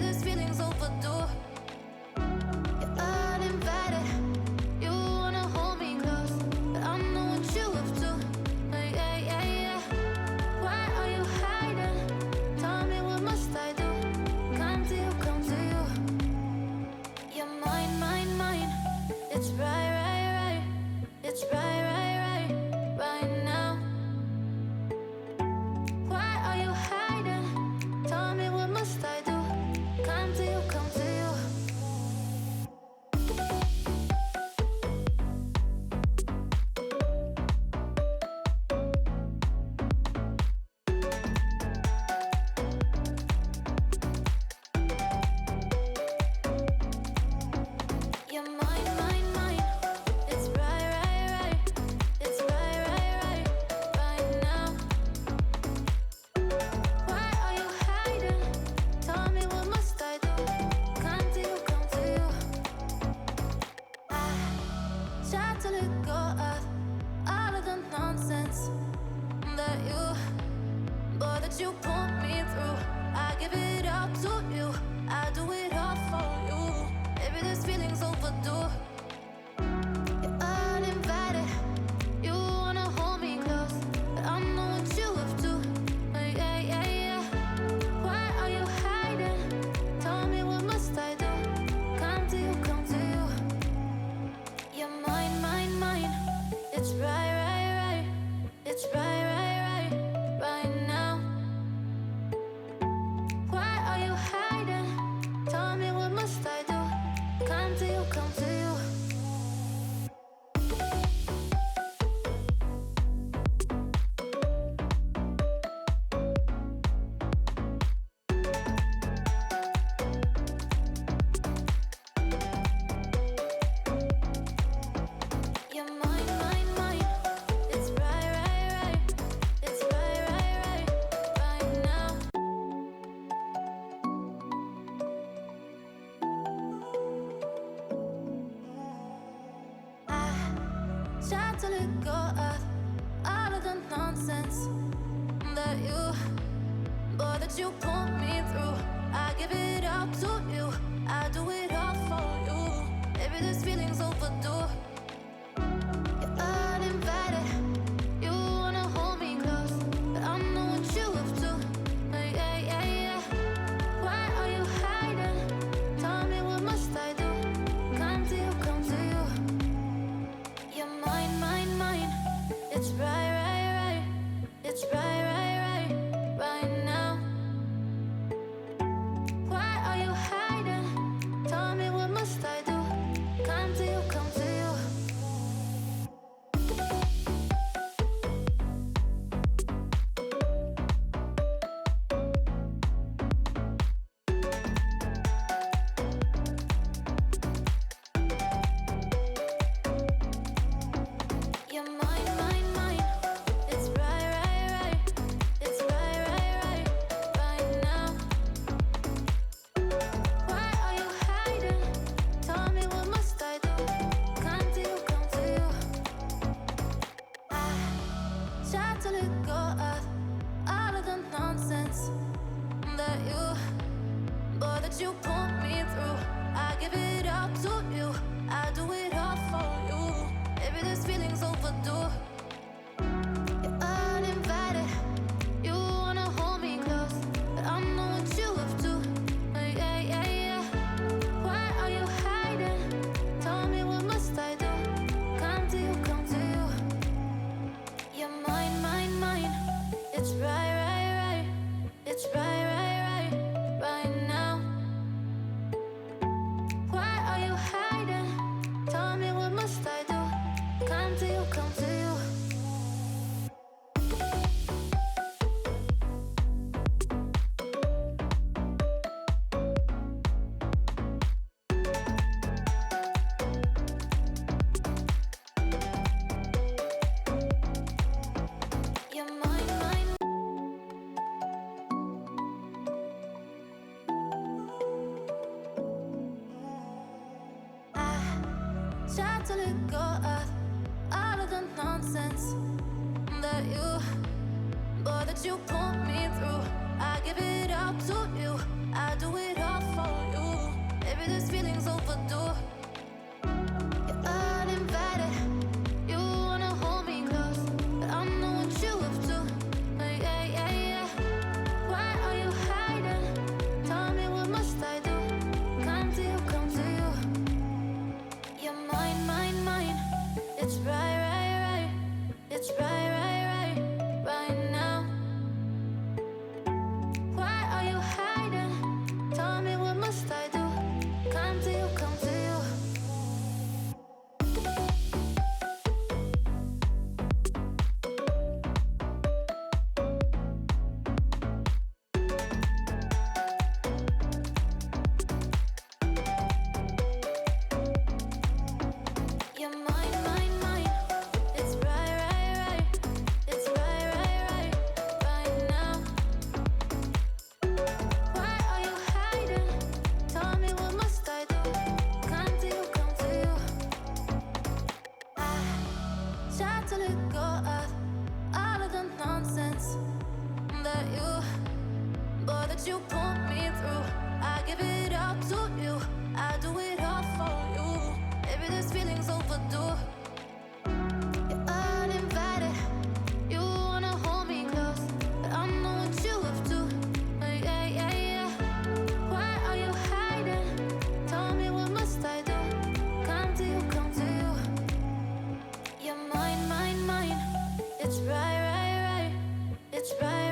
Maybe this feeling's overdue. You're uninvited. You wanna hold me close, but I know what you up to. Yeah, yeah, yeah. Why are you hiding? Tell me, what must I do? Come to you, come to you. You're mine, mine, mine. It's right, right, right. It's right, right, right, right now. Why are you hiding? Tell me, what must I do? Come to you, come to you. You're mine, mine, mine. It's right, right, right. It's right, right, right, right now. Why are you hiding? Tell me, what must I do? Come to you, come to you. I try to let go of all of the nonsense that you put me through. I give it all to you. I do it all for you. Maybe this feeling's overdue. You're uninvited. You wanna hold me close, but I know what you up to. Yeah, yeah, yeah. Why are you hiding? Tell me, what must I do? Come to you, come to you. You're mine, mine, mine. It's right, right, right. It's right, right, right, right now. Why are you hiding? Tell me, what must I do? Come to you, come to you. You're mine, mine, mine. It's right, right, right. It's right, right, right, right now. I try to let go of all of the nonsense that you put me through. I give it all to you. I do it all for you. Maybe this feeling's overdue. You're uninvited. You wanna hold me close, but I know what you up to. Yeah, yeah, yeah. Why are you hiding? Tell me, what must I do? Come to you, come to you. You're mine, mine, mine. It's right, right, right. It's right, right, right, right now. Why are you hiding? Tell me, what must I do? Come to you, come to you. You're mine, mine, mine. It's right, right, right. It's right, right, right, right now. Why are you hiding? Tell me, what must I do? Come to you, come to you. I try to let go of all of the nonsense that you put me through. I give it all to you. I do it all for you. Maybe this feeling's overdue. You're uninvited. You wanna hold me close, but I know what you up to. Yeah, yeah, yeah. Why are you hiding? Tell me, what must I do? Come to you, come to you. You're mine, mine, mine. It's right, right, right. It's right, right, right, right now. Why are you hiding? Tell me, what must I do? Come to you, come to you. You're mine, mine. I try to let go of all of the nonsense that you put me through. I give it up to you. I do it all for you. Maybe this feeling's overdue. You're uninvited. You wanna hold me close, but I know what you up to. Yeah, yeah, yeah. Why are you hiding? Tell me, what must I do? Come to you, come to you. You're mine, mine, mine. It's right, right, right. It's right, right, right, right now. Why are you hiding? Tell me, what must I do? Come to you, come to you. You're mine, mine, mine. It's right, right, right. It's right, right, right, right now. Why are you hiding? Tell me, what must I do? Come to you, come to you. I try to let go of all of the nonsense that you put me through. I give it up to you. I do it all for you. Maybe this feeling's overdue. You're uninvited. You wanna hold me close, but I know what you up to. Yeah, yeah, yeah. Why are you hiding? Tell me, what must I do? Come to you, come to you. You're mine, mine, mine. It's right, right, right. It's right,